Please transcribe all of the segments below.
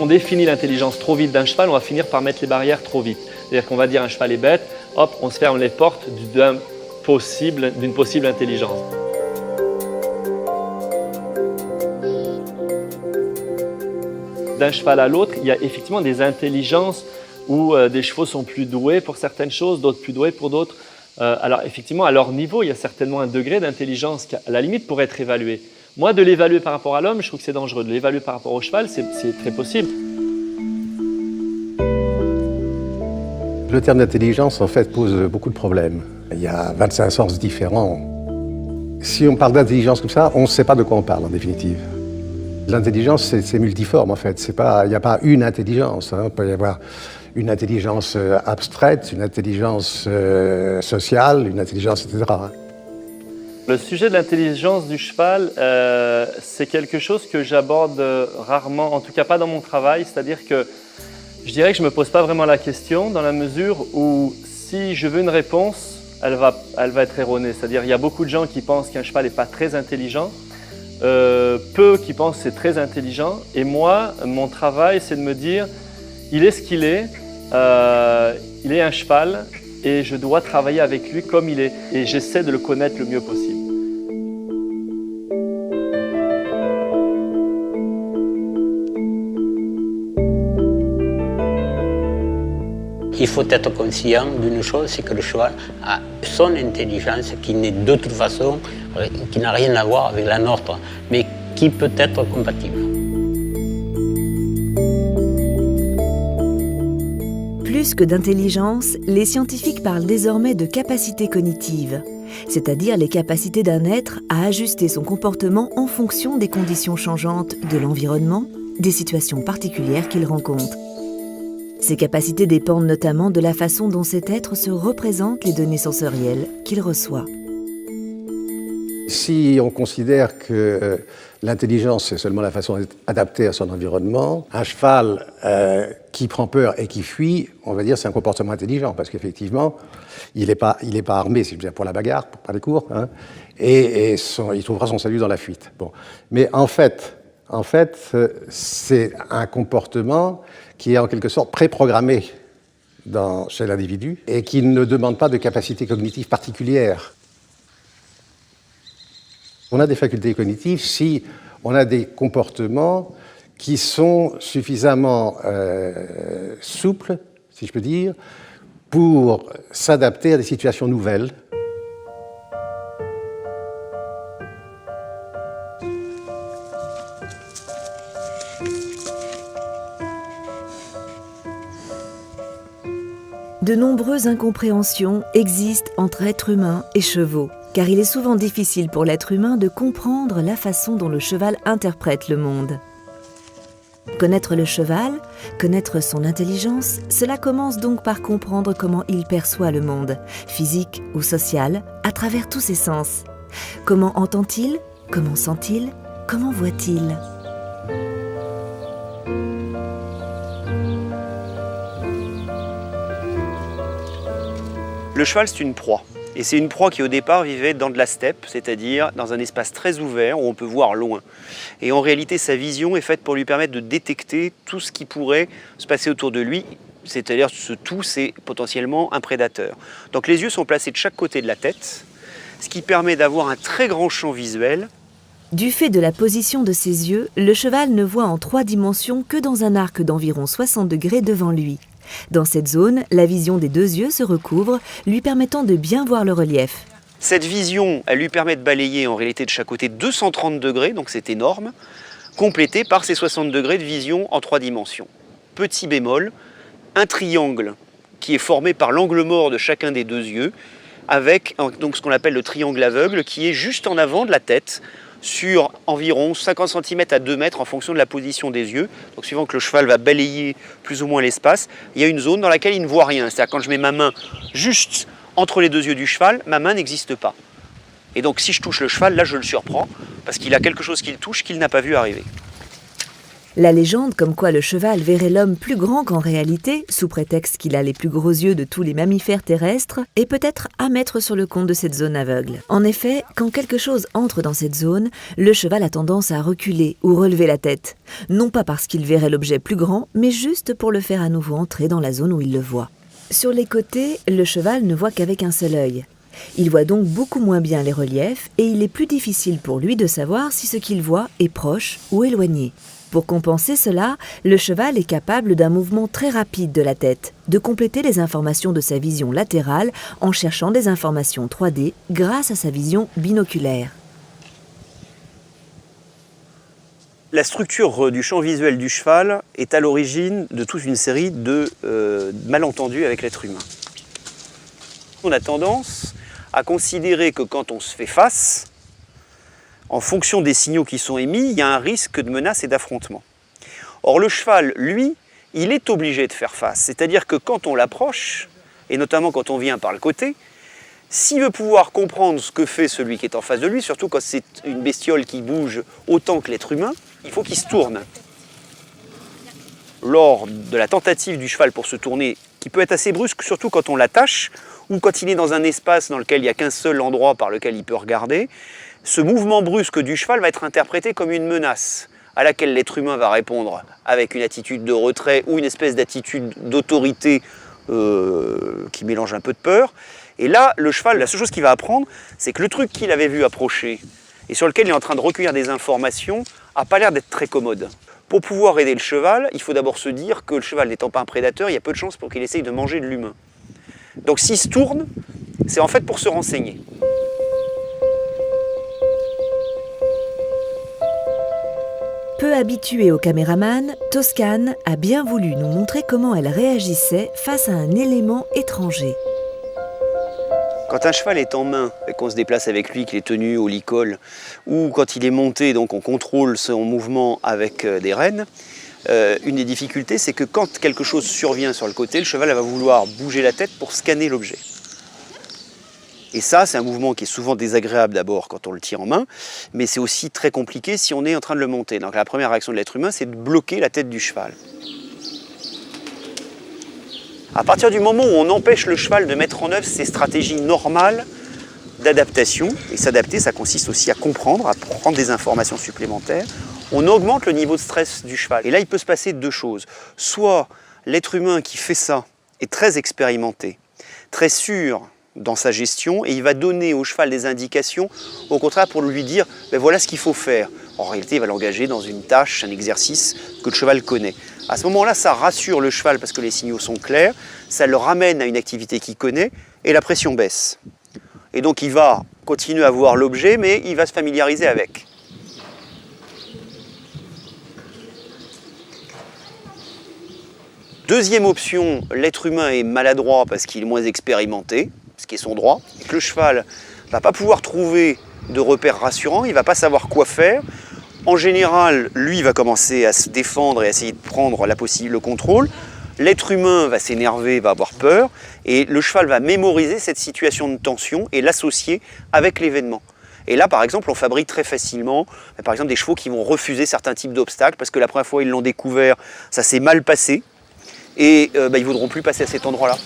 on définit l'intelligence trop vite d'un cheval, on va finir par mettre les barrières trop vite. C'est-à-dire qu'on va dire un cheval est bête, hop, on se ferme les portes d'une possible intelligence. D'un cheval à l'autre, il y a effectivement des intelligences où des chevaux sont plus doués pour certaines choses, d'autres plus doués pour d'autres. Alors effectivement, à leur niveau, il y a certainement un degré d'intelligence qui, à la limite, pourrait être évalué. Moi, de l'évaluer par rapport à l'homme, je trouve que c'est dangereux. De l'évaluer par rapport au cheval, c'est très possible. Le terme d'intelligence, en fait, pose beaucoup de problèmes. Il y a 25 sens différents. Si on parle d'intelligence comme ça, on ne sait pas de quoi on parle, en définitive. L'intelligence, c'est multiforme, en fait. Il n'y a pas une intelligence. Il peut y avoir une intelligence abstraite, une intelligence sociale, une intelligence, etc. Le sujet de l'intelligence du cheval, c'est quelque chose que j'aborde rarement, en tout cas pas dans mon travail. C'est-à-dire que je dirais que je ne me pose pas vraiment la question dans la mesure où si je veux une réponse, elle va être erronée. C'est-à-dire il y a beaucoup de gens qui pensent qu'un cheval n'est pas très intelligent, peu qui pensent que c'est très intelligent. Et moi, mon travail, c'est de me dire, il est ce qu'il est, il est un cheval et je dois travailler avec lui comme il est. Et j'essaie de le connaître le mieux possible. Il faut être conscient d'une chose, c'est que le cheval a son intelligence qui n'est de toute façon, qui n'a rien à voir avec la nôtre, mais qui peut être compatible. Plus que d'intelligence, les scientifiques parlent désormais de capacités cognitives, c'est-à-dire les capacités d'un être à ajuster son comportement en fonction des conditions changeantes de l'environnement, des situations particulières qu'il rencontre. Ces capacités dépendent notamment de la façon dont cet être se représente les données sensorielles qu'il reçoit. Si on considère que l'intelligence, c'est seulement la façon d'être adaptée à son environnement, un cheval qui prend peur et qui fuit, on va dire c'est un comportement intelligent, parce qu'effectivement, il n'est pas armé, si je veux dire, pour la bagarre, pour pas les cours, hein, et il trouvera son salut dans la fuite. Bon. Mais en fait, c'est un comportement qui est en quelque sorte préprogrammé chez l'individu et qui ne demande pas de capacité cognitive particulière. On a des facultés cognitives si on a des comportements qui sont suffisamment souples, si je peux dire, pour s'adapter à des situations nouvelles. De nombreuses incompréhensions existent entre êtres humains et chevaux, car il est souvent difficile pour l'être humain de comprendre la façon dont le cheval interprète le monde. Connaître le cheval, connaître son intelligence, cela commence donc par comprendre comment il perçoit le monde, physique ou social, à travers tous ses sens. Comment entend-il? Comment sent-il? Comment voit-il? Le cheval, c'est une proie. Et c'est une proie qui, au départ, vivait dans de la steppe, c'est-à-dire dans un espace très ouvert où on peut voir loin. Et en réalité, sa vision est faite pour lui permettre de détecter tout ce qui pourrait se passer autour de lui, c'est-à-dire ce tout, c'est potentiellement un prédateur. Donc les yeux sont placés de chaque côté de la tête, ce qui permet d'avoir un très grand champ visuel. Du fait de la position de ses yeux, le cheval ne voit en 3 dimensions que dans un arc d'environ 60 degrés devant lui. Dans cette zone, la vision des 2 yeux se recouvre, lui permettant de bien voir le relief. Cette vision, elle lui permet de balayer en réalité de chaque côté 230 degrés, donc c'est énorme, complété par ces 60 degrés de vision en 3 dimensions. Petit bémol, un triangle qui est formé par l'angle mort de chacun des 2 yeux, avec donc ce qu'on appelle le triangle aveugle, qui est juste en avant de la tête, sur environ 50 cm à 2 mètres en fonction de la position des yeux. Donc suivant que le cheval va balayer plus ou moins l'espace, il y a une zone dans laquelle il ne voit rien. C'est-à-dire quand je mets ma main juste entre les 2 yeux du cheval, ma main n'existe pas. Et donc si je touche le cheval, là je le surprends, parce qu'il a quelque chose qu'il touche qu'il n'a pas vu arriver. La légende comme quoi le cheval verrait l'homme plus grand qu'en réalité, sous prétexte qu'il a les plus gros yeux de tous les mammifères terrestres, est peut-être à mettre sur le compte de cette zone aveugle. En effet, quand quelque chose entre dans cette zone, le cheval a tendance à reculer ou relever la tête. Non pas parce qu'il verrait l'objet plus grand, mais juste pour le faire à nouveau entrer dans la zone où il le voit. Sur les côtés, le cheval ne voit qu'avec un seul œil. Il voit donc beaucoup moins bien les reliefs et il est plus difficile pour lui de savoir si ce qu'il voit est proche ou éloigné. Pour compenser cela, le cheval est capable d'un mouvement très rapide de la tête, de compléter les informations de sa vision latérale en cherchant des informations 3D grâce à sa vision binoculaire. La structure du champ visuel du cheval est à l'origine de toute une série de malentendus avec l'être humain. On a tendance à considérer que quand on se fait face, en fonction des signaux qui sont émis, il y a un risque de menace et d'affrontement. Or le cheval, lui, il est obligé de faire face. C'est-à-dire que quand on l'approche, et notamment quand on vient par le côté, s'il veut pouvoir comprendre ce que fait celui qui est en face de lui, surtout quand c'est une bestiole qui bouge autant que l'être humain, il faut qu'il se tourne. Lors de la tentative du cheval pour se tourner, qui peut être assez brusque, surtout quand on l'attache, ou quand il est dans un espace dans lequel il n'y a qu'un seul endroit par lequel il peut regarder, ce mouvement brusque du cheval va être interprété comme une menace à laquelle l'être humain va répondre avec une attitude de retrait ou une espèce d'attitude d'autorité qui mélange un peu de peur. Et là, le cheval, la seule chose qu'il va apprendre, c'est que le truc qu'il avait vu approcher et sur lequel il est en train de recueillir des informations n'a pas l'air d'être très commode. Pour pouvoir aider le cheval, il faut d'abord se dire que le cheval n'étant pas un prédateur, il y a peu de chances pour qu'il essaye de manger de l'humain. Donc s'il se tourne, c'est en fait pour se renseigner. Peu habituée au caméraman, Toscane a bien voulu nous montrer comment elle réagissait face à un élément étranger. Quand un cheval est en main et qu'on se déplace avec lui, qu'il est tenu au licol, ou quand il est monté, donc on contrôle son mouvement avec des rênes, une des difficultés, c'est que quand quelque chose survient sur le côté, le cheval va vouloir bouger la tête pour scanner l'objet. Et ça, c'est un mouvement qui est souvent désagréable d'abord quand on le tient en main, mais c'est aussi très compliqué si on est en train de le monter. Donc la première réaction de l'être humain, c'est de bloquer la tête du cheval. À partir du moment où on empêche le cheval de mettre en œuvre ses stratégies normales d'adaptation, et s'adapter, ça consiste aussi à comprendre, à prendre des informations supplémentaires, on augmente le niveau de stress du cheval. Et là, il peut se passer deux choses. Soit l'être humain qui fait ça est très expérimenté, très sûr dans sa gestion, et il va donner au cheval des indications, au contraire pour lui dire ben voilà ce qu'il faut faire. En réalité, il va l'engager dans une tâche, un exercice que le cheval connaît. À ce moment-là, ça rassure le cheval parce que les signaux sont clairs, ça le ramène à une activité qu'il connaît, et la pression baisse. Et donc il va continuer à voir l'objet, mais il va se familiariser avec. Deuxième option, l'être humain est maladroit parce qu'il est moins expérimenté, ce qui est son droit, et que le cheval ne va pas pouvoir trouver de repères rassurants, il ne va pas savoir quoi faire. En général, lui va commencer à se défendre et à essayer de prendre le contrôle. L'être humain va s'énerver, va avoir peur, et le cheval va mémoriser cette situation de tension et l'associer avec l'événement. Et là, par exemple, on fabrique très facilement, par exemple, des chevaux qui vont refuser certains types d'obstacles parce que la première fois ils l'ont découvert, ça s'est mal passé, et ils ne voudront plus passer à cet endroit-là.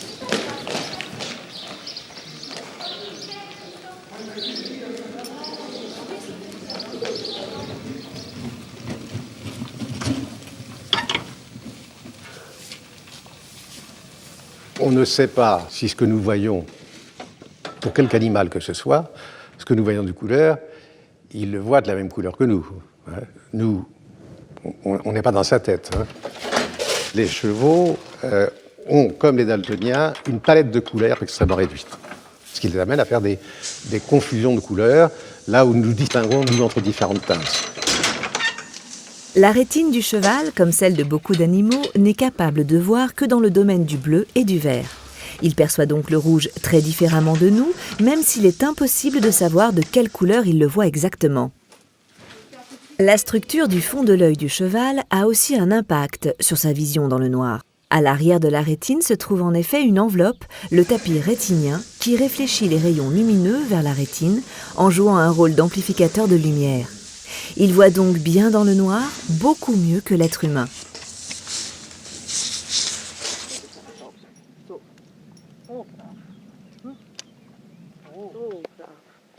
On ne sait pas si ce que nous voyons, pour quelque animal que ce soit, ce que nous voyons de couleur, il le voit de la même couleur que nous. Nous, on n'est pas dans sa tête. Les chevaux ont, comme les daltoniens, une palette de couleurs extrêmement réduite, ce qui les amène à faire des confusions de couleurs, là où nous distinguons, nous, entre différentes teintes. La rétine du cheval, comme celle de beaucoup d'animaux, n'est capable de voir que dans le domaine du bleu et du vert. Il perçoit donc le rouge très différemment de nous, même s'il est impossible de savoir de quelle couleur il le voit exactement. La structure du fond de l'œil du cheval a aussi un impact sur sa vision dans le noir. À l'arrière de la rétine se trouve en effet une enveloppe, le tapis rétinien, qui réfléchit les rayons lumineux vers la rétine en jouant un rôle d'amplificateur de lumière. Il voit donc bien dans le noir, beaucoup mieux que l'être humain.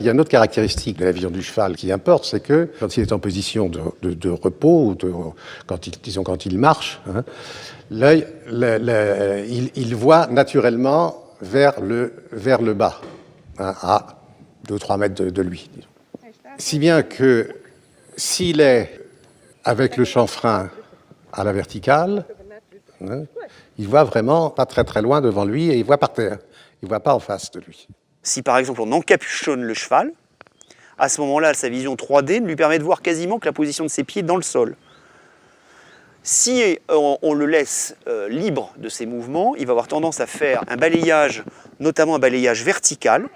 Il y a une autre caractéristique de la vision du cheval qui importe, c'est que quand il est en position de repos, ou quand il marche, hein, l'œil, il voit naturellement vers le bas, hein, à 2-3 mètres de lui. Disons. Si bien que s'il est avec le chanfrein à la verticale, hein, il voit vraiment pas très très loin devant lui et il voit par terre. Il ne voit pas en face de lui. Si par exemple on encapuchonne le cheval, à ce moment-là, sa vision 3D lui permet de voir quasiment que la position de ses pieds dans le sol. Si on le laisse libre de ses mouvements, il va avoir tendance à faire un balayage, notamment un balayage vertical,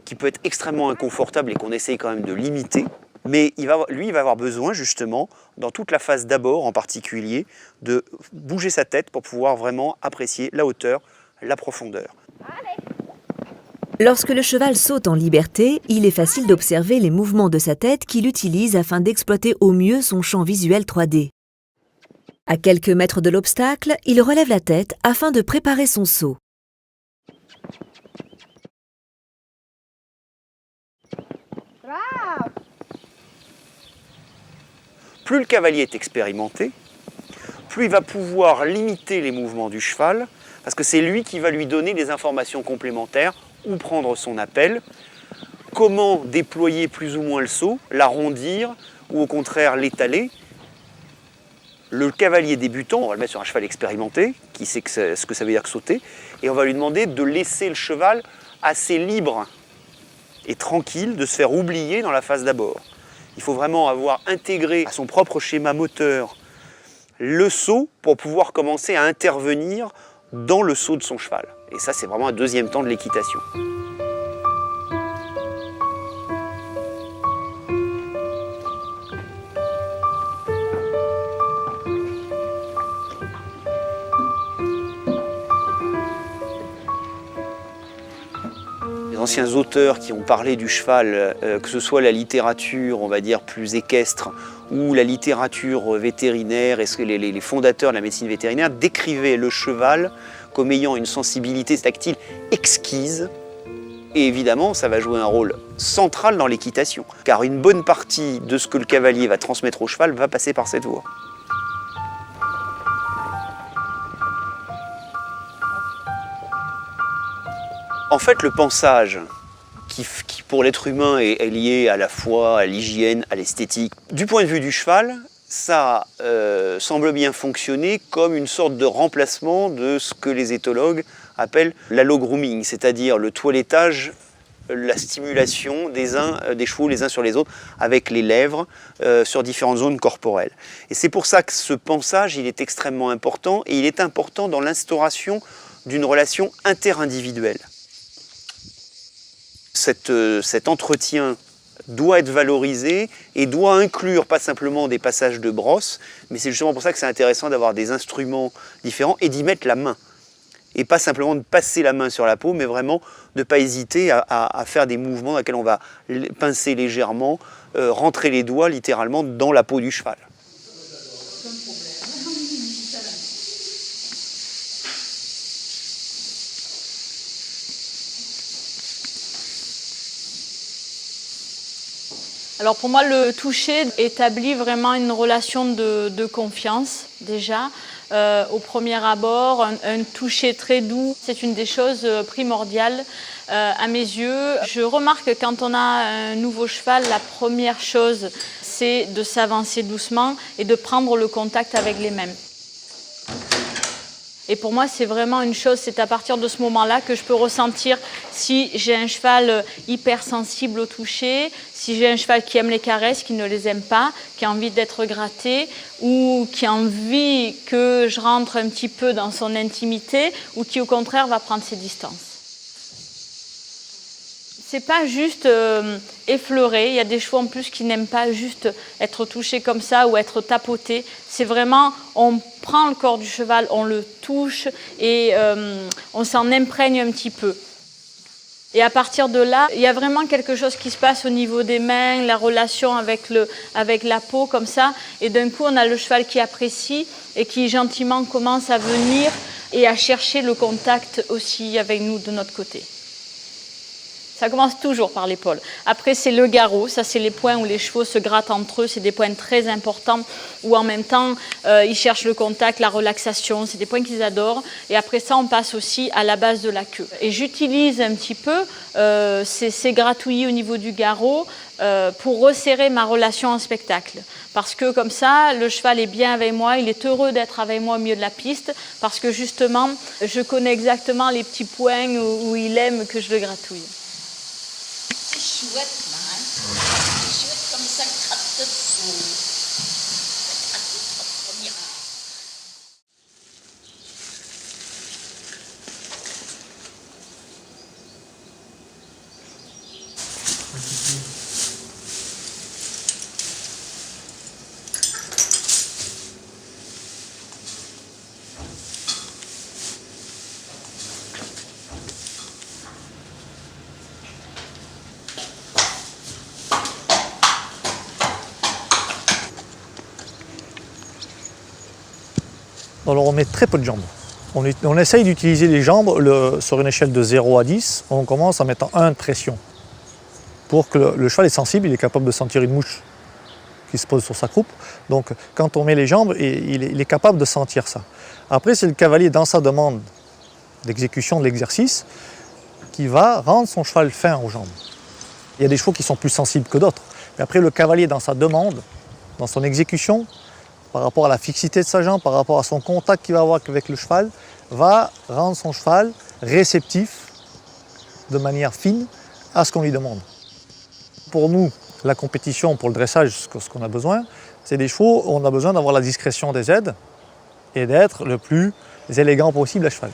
qui peut être extrêmement inconfortable et qu'on essaye quand même de limiter. Mais il va avoir besoin justement, dans toute la phase d'abord en particulier, de bouger sa tête pour pouvoir vraiment apprécier la hauteur, la profondeur. Lorsque le cheval saute en liberté, il est facile d'observer les mouvements de sa tête qu'il utilise afin d'exploiter au mieux son champ visuel 3D. À quelques mètres de l'obstacle, il relève la tête afin de préparer son saut. Plus le cavalier est expérimenté, plus il va pouvoir limiter les mouvements du cheval, parce que c'est lui qui va lui donner des informations complémentaires, où prendre son appel, comment déployer plus ou moins le saut, l'arrondir ou au contraire l'étaler. Le cavalier débutant, on va le mettre sur un cheval expérimenté, qui sait ce que ça veut dire que sauter, et on va lui demander de laisser le cheval assez libre et tranquille, de se faire oublier dans la phase d'abord. Il faut vraiment avoir intégré à son propre schéma moteur le saut pour pouvoir commencer à intervenir dans le saut de son cheval. Et ça, c'est vraiment un deuxième temps de l'équitation. Les anciens auteurs qui ont parlé du cheval, que ce soit la littérature, on va dire, plus équestre, ou la littérature vétérinaire, et les fondateurs de la médecine vétérinaire décrivaient le cheval comme ayant une sensibilité tactile exquise. Et évidemment, ça va jouer un rôle central dans l'équitation, car une bonne partie de ce que le cavalier va transmettre au cheval va passer par cette voie. En fait, le pansage, qui pour l'être humain est lié à la fois à l'hygiène, à l'esthétique, du point de vue du cheval, ça semble bien fonctionner comme une sorte de remplacement de ce que les éthologues appellent l'allogrooming, c'est-à-dire le toilettage, la stimulation des chevaux les uns sur les autres avec les lèvres sur différentes zones corporelles. Et c'est pour ça que ce pansage, il est extrêmement important, et il est important dans l'instauration d'une relation interindividuelle. Cet entretien doit être valorisé et doit inclure pas simplement des passages de brosse, mais c'est justement pour ça que c'est intéressant d'avoir des instruments différents et d'y mettre la main. Et pas simplement de passer la main sur la peau, mais vraiment de ne pas hésiter à faire des mouvements dans lesquels on va pincer légèrement, rentrer les doigts littéralement dans la peau du cheval. Alors pour moi, le toucher établit vraiment une relation de confiance déjà. Au premier abord, un toucher très doux, c'est une des choses primordiales à mes yeux. Je remarque que quand on a un nouveau cheval, la première chose, c'est de s'avancer doucement et de prendre le contact avec les mêmes. Et pour moi, c'est vraiment une chose, c'est à partir de ce moment-là que je peux ressentir si j'ai un cheval hypersensible au toucher, si j'ai un cheval qui aime les caresses, qui ne les aime pas, qui a envie d'être gratté, ou qui a envie que je rentre un petit peu dans son intimité, ou qui au contraire va prendre ses distances. C'est pas juste effleurer, il y a des chevaux en plus qui n'aiment pas juste être touchés comme ça ou être tapotés. C'est vraiment, on prend le corps du cheval, on le touche et on s'en imprègne un petit peu. Et à partir de là, il y a vraiment quelque chose qui se passe au niveau des mains, la relation avec la peau comme ça. Et d'un coup, on a le cheval qui apprécie et qui gentiment commence à venir et à chercher le contact aussi avec nous de notre côté. Ça commence toujours par l'épaule. Après, c'est le garrot. Ça, c'est les points où les chevaux se grattent entre eux. C'est des points très importants où, en même temps, ils cherchent le contact, la relaxation. C'est des points qu'ils adorent. Et après ça, on passe aussi à la base de la queue. Et j'utilise un petit peu ces gratouillis au niveau du garrot pour resserrer ma relation en spectacle. Parce que comme ça, le cheval est bien avec moi, il est heureux d'être avec moi au milieu de la piste, parce que justement, je connais exactement les petits points où il aime que je le gratouille. C'est chouette, là, hein? C'est chouette comme ça, gratte de peau. Alors on met très peu de jambes. On essaye d'utiliser les jambes sur une échelle de 0 à 10. On commence en mettant 1 de pression. Pour que le cheval est sensible, il est capable de sentir une mouche qui se pose sur sa croupe. Donc quand on met les jambes, il est capable de sentir ça. Après, c'est le cavalier dans sa demande d'exécution de l'exercice qui va rendre son cheval fin aux jambes. Il y a des chevaux qui sont plus sensibles que d'autres. Mais après, le cavalier dans sa demande, dans son exécution, par rapport à la fixité de sa jambe, par rapport à son contact qu'il va avoir avec le cheval, va rendre son cheval réceptif de manière fine à ce qu'on lui demande. Pour nous, la compétition, pour le dressage, ce qu'on a besoin, c'est des chevaux où on a besoin d'avoir la discrétion des aides et d'être le plus élégant possible à cheval.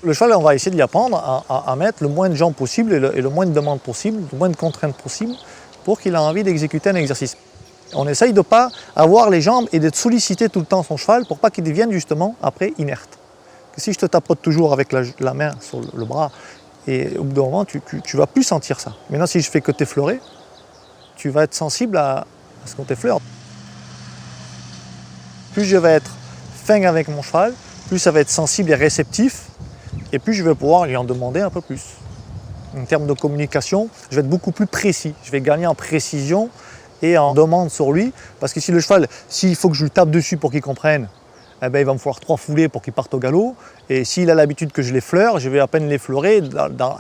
Le cheval, on va essayer de lui apprendre à mettre le moins de jambes possible et le moins de demandes possible, le moins de contraintes possible pour qu'il ait envie d'exécuter un exercice. On essaye de ne pas avoir les jambes et d'être sollicité tout le temps son cheval pour pas qu'il devienne justement après inerte. Si je te tapote toujours avec la main sur le bras, et au bout d'un moment, tu vas plus sentir ça. Maintenant, si je fais que t'effleurer, tu vas être sensible à ce qu'on t'effleure. Plus je vais être fin avec mon cheval, plus ça va être sensible et réceptif, et plus je vais pouvoir lui en demander un peu plus. En termes de communication, je vais être beaucoup plus précis. Je vais gagner en précision et en demande sur lui, parce que si le cheval, s'il faut que je lui tape dessus pour qu'il comprenne, eh ben, il va me falloir 3 foulées pour qu'il parte au galop, et s'il a l'habitude que je l'effleure, je vais à peine l'effleurer,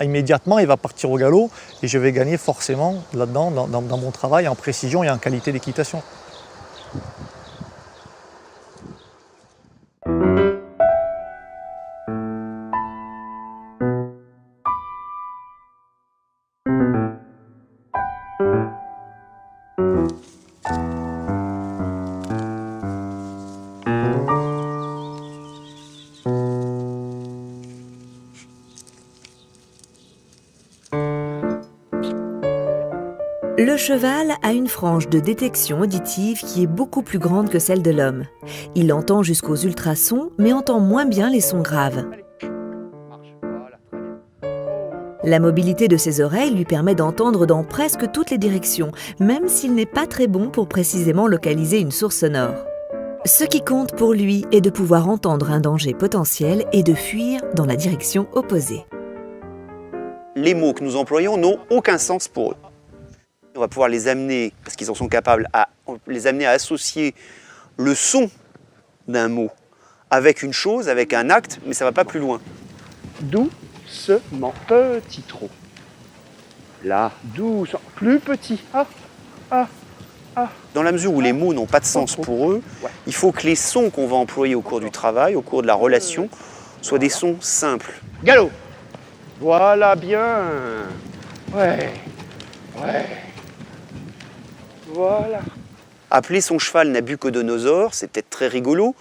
immédiatement il va partir au galop, et je vais gagner forcément là-dedans, dans mon travail, en précision et en qualité d'équitation. Le cheval a une frange de détection auditive qui est beaucoup plus grande que celle de l'homme. Il entend jusqu'aux ultrasons, mais entend moins bien les sons graves. La mobilité de ses oreilles lui permet d'entendre dans presque toutes les directions, même s'il n'est pas très bon pour précisément localiser une source sonore. Ce qui compte pour lui est de pouvoir entendre un danger potentiel et de fuir dans la direction opposée. Les mots que nous employons n'ont aucun sens pour eux. On va pouvoir les amener, parce qu'ils en sont capables, les amener à associer le son d'un mot avec une chose, avec un acte, mais ça ne va pas plus loin. Doucement, petit trot. Là, doucement, plus petit. Dans la mesure où les mots n'ont pas de sens pour eux, il faut que les sons qu'on va employer au cours du travail, au cours de la relation, soient des sons simples. Galop. Voilà bien. Ouais. Voilà. Appeler son cheval Nabucodonosor, c'est peut-être très rigolo,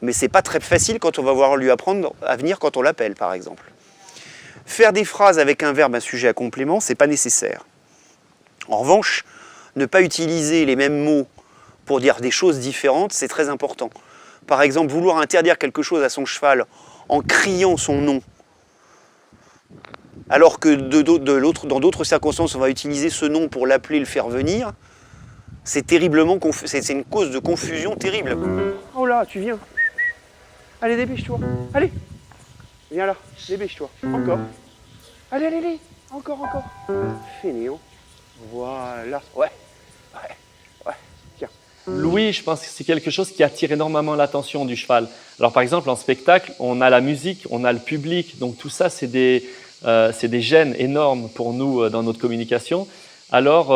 mais c'est pas très facile quand on va voir lui apprendre à venir quand on l'appelle, par exemple. Faire des phrases avec un verbe, un sujet à complément, c'est pas nécessaire. En revanche, ne pas utiliser les mêmes mots pour dire des choses différentes, c'est très important. Par exemple, vouloir interdire quelque chose à son cheval en criant son nom, alors que dans d'autres circonstances, on va utiliser ce nom pour l'appeler, le faire venir, c'est terriblement c'est une cause de confusion terrible. Oh là, tu viens. Allez, dépêche-toi. Allez. Viens là, dépêche-toi. Encore. Allez, allez, allez. Encore. Fainéant. Voilà. Ouais. Tiens. L'ouïe, je pense que c'est quelque chose qui attire énormément l'attention du cheval. Alors par exemple, en spectacle, on a la musique, on a le public, donc tout ça, c'est des gènes énormes pour nous dans notre communication. Alors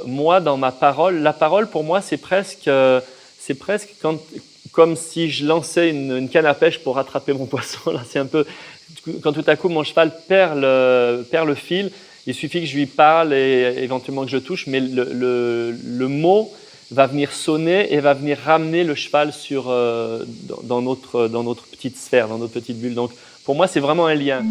moi, dans ma parole, la parole pour moi, c'est presque comme si je lançais une canne à pêche pour rattraper mon poisson. Là, c'est un peu quand tout à coup mon cheval perd le fil. Il suffit que je lui parle et éventuellement que je touche, mais le mot va venir sonner et va venir ramener le cheval dans notre petite sphère, dans notre petite bulle. Donc pour moi, c'est vraiment un lien.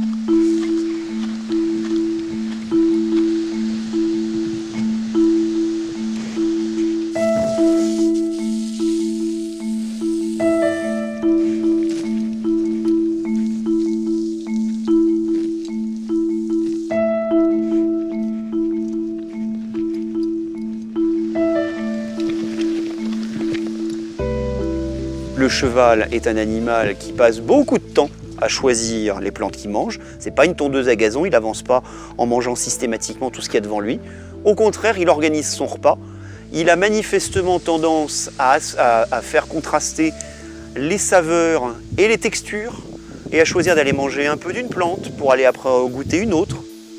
Le cheval est un animal qui passe beaucoup de temps à choisir les plantes qu'il mange. Ce n'est pas une tondeuse à gazon, il n'avance pas en mangeant systématiquement tout ce qu'il y a devant lui. Au contraire, il organise son repas. Il a manifestement tendance à faire contraster les saveurs et les textures et à choisir d'aller manger un peu d'une plante pour aller après goûter une autre.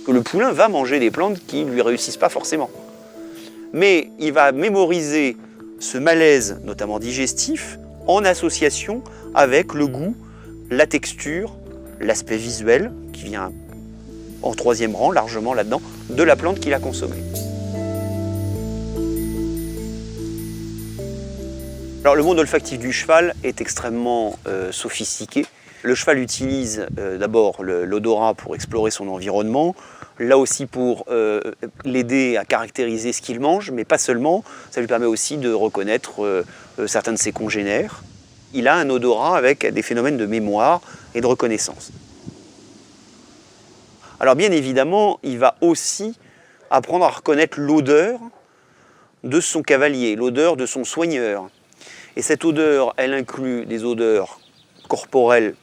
Que le poulain va manger des plantes qui ne lui réussissent pas forcément. Mais il va mémoriser ce malaise, notamment digestif, en association avec le goût, la texture, l'aspect visuel, qui vient en troisième rang, largement là-dedans, de la plante qu'il a consommée. Alors, le monde olfactif du cheval est extrêmement sophistiqué. Le cheval utilise d'abord l'odorat pour explorer son environnement, là aussi pour l'aider à caractériser ce qu'il mange, mais pas seulement, ça lui permet aussi de reconnaître certains de ses congénères. Il a un odorat avec des phénomènes de mémoire et de reconnaissance. Alors bien évidemment, il va aussi apprendre à reconnaître l'odeur de son cavalier, l'odeur de son soigneur. Et cette odeur, elle inclut des odeurs corporelles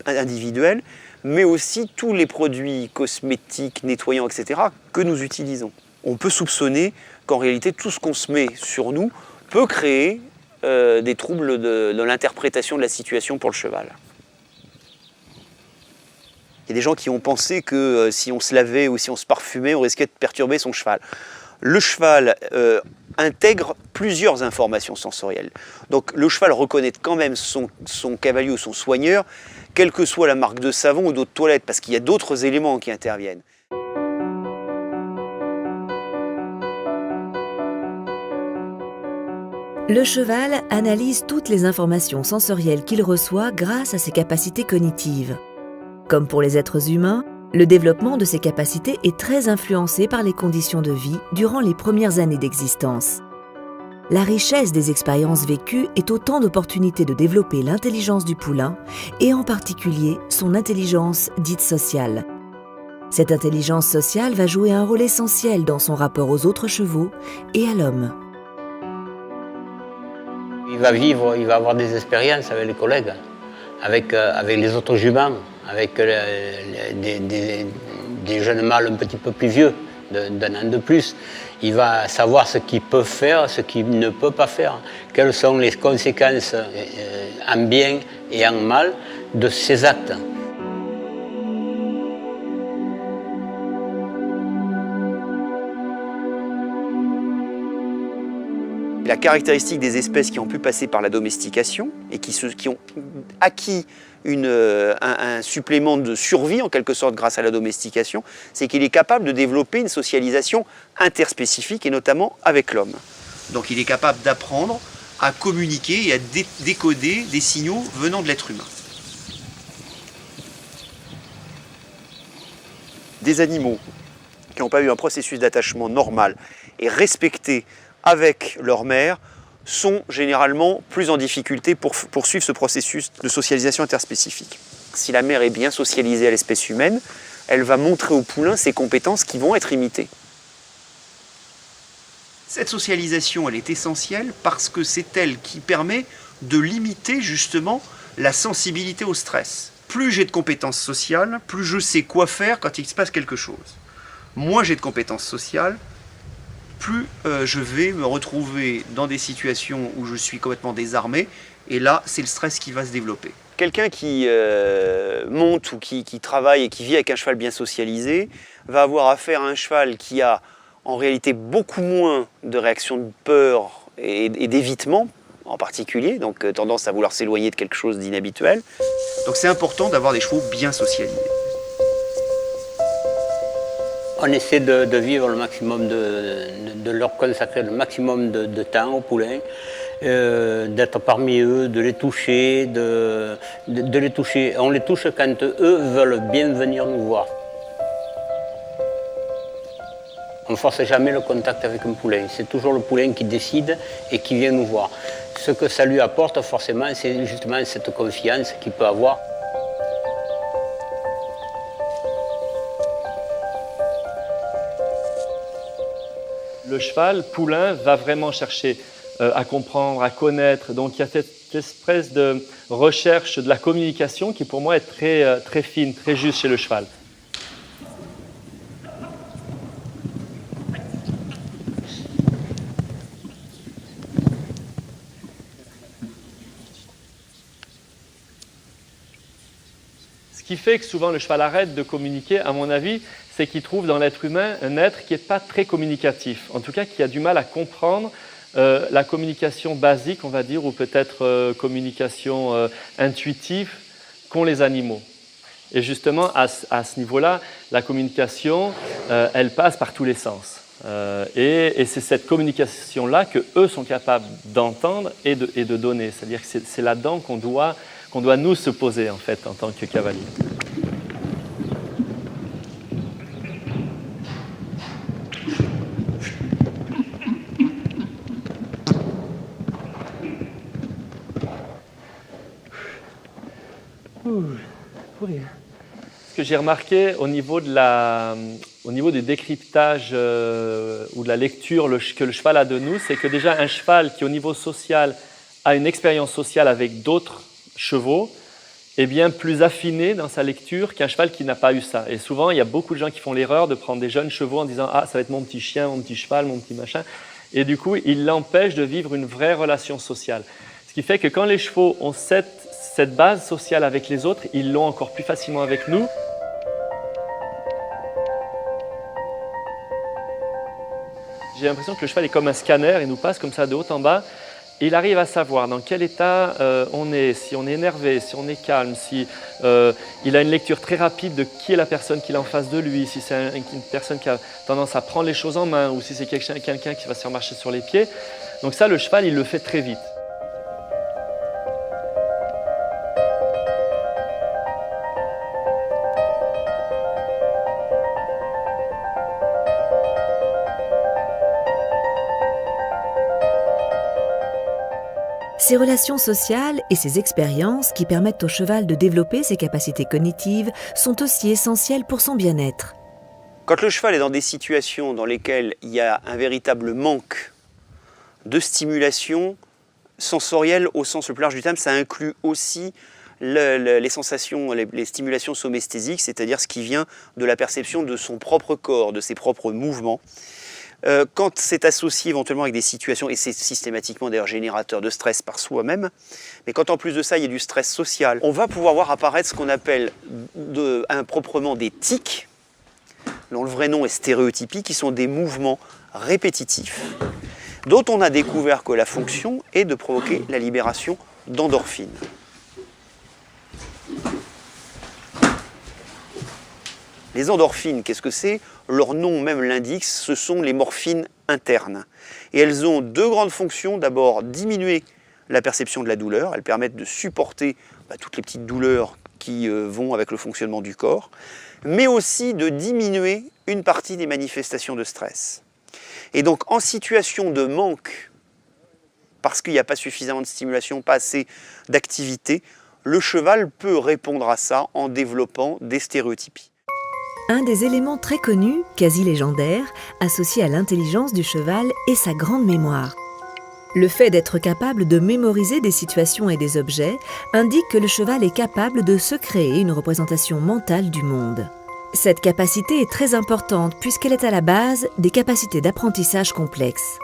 individuelles, mais aussi tous les produits cosmétiques, nettoyants, etc. que nous utilisons. On peut soupçonner qu'en réalité, tout ce qu'on se met sur nous peut créer des troubles de l'interprétation de la situation pour le cheval. Il y a des gens qui ont pensé que si on se lavait ou si on se parfumait, on risquait de perturber son cheval. Le cheval intègre plusieurs informations sensorielles. Donc le cheval reconnaît quand même son cavalier ou son soigneur, quelle que soit la marque de savon ou d'autres toilettes, parce qu'il y a d'autres éléments qui interviennent. Le cheval analyse toutes les informations sensorielles qu'il reçoit grâce à ses capacités cognitives. Comme pour les êtres humains, le développement de ces capacités est très influencé par les conditions de vie durant les premières années d'existence. La richesse des expériences vécues est autant d'opportunités de développer l'intelligence du poulain et en particulier son intelligence dite sociale. Cette intelligence sociale va jouer un rôle essentiel dans son rapport aux autres chevaux et à l'homme. Il va vivre, il va avoir des expériences avec les collègues, avec les autres juments, avec des jeunes mâles un petit peu plus vieux, d'un an de plus. Il va savoir ce qu'il peut faire, ce qu'il ne peut pas faire, quelles sont les conséquences en bien et en mal de ses actes. La caractéristique des espèces qui ont pu passer par la domestication et qui ont acquis un supplément de survie en quelque sorte grâce à la domestication, c'est qu'il est capable de développer une socialisation interspécifique et notamment avec l'homme. Donc il est capable d'apprendre à communiquer et à décoder des signaux venant de l'être humain. Des animaux qui n'ont pas eu un processus d'attachement normal et respecté avec leur mère sont généralement plus en difficulté pour poursuivre ce processus de socialisation interspécifique. Si la mère est bien socialisée à l'espèce humaine, elle va montrer au poulain ses compétences qui vont être imitées. Cette socialisation, elle est essentielle parce que c'est elle qui permet de limiter justement la sensibilité au stress. Plus j'ai de compétences sociales, plus je sais quoi faire quand il se passe quelque chose. Moins j'ai de compétences sociales, plus je vais me retrouver dans des situations où je suis complètement désarmé, et là, c'est le stress qui va se développer. Quelqu'un qui monte ou qui travaille et qui vit avec un cheval bien socialisé va avoir affaire à un cheval qui a en réalité beaucoup moins de réactions de peur et d'évitement en particulier, donc tendance à vouloir s'éloigner de quelque chose d'inhabituel. Donc c'est important d'avoir des chevaux bien socialisés. On essaie de vivre le maximum, de leur consacrer le maximum de temps aux poulains, d'être parmi eux, de les toucher, de les toucher. On les touche quand eux veulent bien venir nous voir. On ne force jamais le contact avec un poulain, c'est toujours le poulain qui décide et qui vient nous voir. Ce que ça lui apporte forcément, c'est justement cette confiance qu'il peut avoir. Le cheval, poulain, va vraiment chercher à comprendre, à connaître. Donc il y a cette espèce de recherche de la communication qui pour moi est très fine, très juste chez le cheval. Ce qui fait que souvent le cheval arrête de communiquer, à mon avis, c'est qu'il trouve dans l'être humain un être qui n'est pas très communicatif, en tout cas qui a du mal à comprendre la communication basique, on va dire, ou peut-être communication intuitive qu'ont les animaux. Et justement, à ce niveau-là, la communication, elle passe par tous les sens. Et c'est cette communication-là qu'eux sont capables d'entendre et de donner. C'est-à-dire que c'est là-dedans qu'on doit nous se poser, en fait, en tant que cavalier. Ce que j'ai remarqué au niveau du décryptage ou de la lecture que le cheval a de nous, c'est que déjà un cheval qui au niveau social a une expérience sociale avec d'autres chevaux est bien plus affiné dans sa lecture qu'un cheval qui n'a pas eu ça. Et souvent, il y a beaucoup de gens qui font l'erreur de prendre des jeunes chevaux en disant « Ah, ça va être mon petit chien, mon petit cheval, mon petit machin ». Et du coup, ils l'empêchent de vivre une vraie relation sociale. Ce qui fait que quand les chevaux ont cette base sociale avec les autres, ils l'ont encore plus facilement avec nous. J'ai l'impression que le cheval est comme un scanner, il nous passe comme ça de haut en bas, et il arrive à savoir dans quel état on est, si on est énervé, si on est calme, si il a une lecture très rapide de qui est la personne qu'il a en face de lui, si c'est une personne qui a tendance à prendre les choses en main, ou si c'est quelqu'un qui va se faire marcher sur les pieds. Donc ça, le cheval, il le fait très vite. Ces relations sociales et ces expériences qui permettent au cheval de développer ses capacités cognitives sont aussi essentielles pour son bien-être. Quand le cheval est dans des situations dans lesquelles il y a un véritable manque de stimulation sensorielle au sens le plus large du terme, ça inclut aussi les sensations, les stimulations somesthésiques, c'est-à-dire ce qui vient de la perception de son propre corps, de ses propres mouvements. Quand c'est associé éventuellement avec des situations, et c'est systématiquement d'ailleurs générateur de stress par soi-même, mais quand en plus de ça il y a du stress social, on va pouvoir voir apparaître ce qu'on appelle improprement des tics, dont le vrai nom est stéréotypie, qui sont des mouvements répétitifs, dont on a découvert que la fonction est de provoquer la libération d'endorphines. Les endorphines, qu'est-ce que c'est? Leur nom même l'indique, ce sont les morphines internes. Et elles ont deux grandes fonctions. D'abord, diminuer la perception de la douleur. Elles permettent de supporter toutes les petites douleurs qui vont avec le fonctionnement du corps, mais aussi de diminuer une partie des manifestations de stress. Et donc, en situation de manque, parce qu'il n'y a pas suffisamment de stimulation, pas assez d'activité, le cheval peut répondre à ça en développant des stéréotypies. Un des éléments très connus, quasi légendaires, associés à l'intelligence du cheval est sa grande mémoire. Le fait d'être capable de mémoriser des situations et des objets indique que le cheval est capable de se créer une représentation mentale du monde. Cette capacité est très importante puisqu'elle est à la base des capacités d'apprentissage complexes.